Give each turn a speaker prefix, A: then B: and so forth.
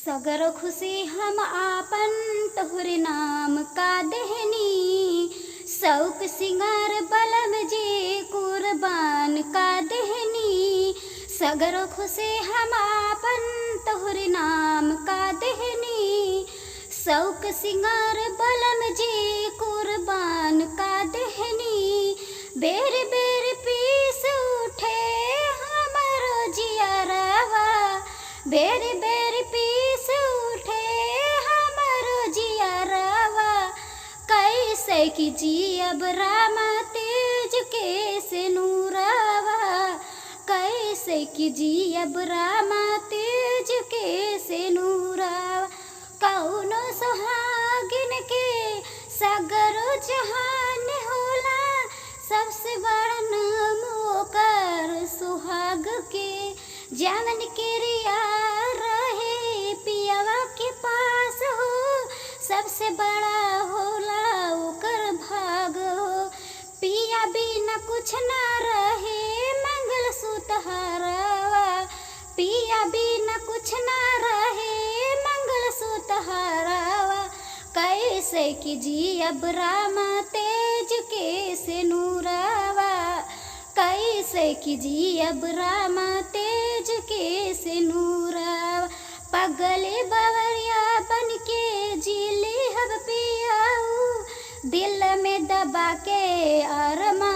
A: सगर खुशी हम आपन तोहरे नाम का देहनी, शौक सिंगार बलम जी कुर्बान का देहनी। सगर खुशी हम आपन तोहरे नाम का देहनी, शौक सिंगार बलम जी कुर्बान का देहनी। बेर बेर पीस उठे हमरो जियरवा, बेर बेर पीस उठे हमरो जियरवा। कैसे कि जियब रामा तेज के से नूरवा, कैसे कि जियब रामा तेज के से नूरवा। कौनो सुहागिन के सगरो जहान होला, सबसे बड़ा नाम ओकर सुहाग के। जवन के रिया रहे पियवा के पास हो, सबसे बड़ा होला ओकर भाग हो। पिया बिना कुछ ना रहे मंगल सूत्रहारवा, पिया बिना कुछ ना रहे मंगल सूत्रहारवा। कैसे कि जियब रामा तेज के से नूरवा, कैसे कि जियब रामा तेज के से नूरवा। पगले बवरिया बन के जी लेहब पियाऊ, दिल में दबा के अरमा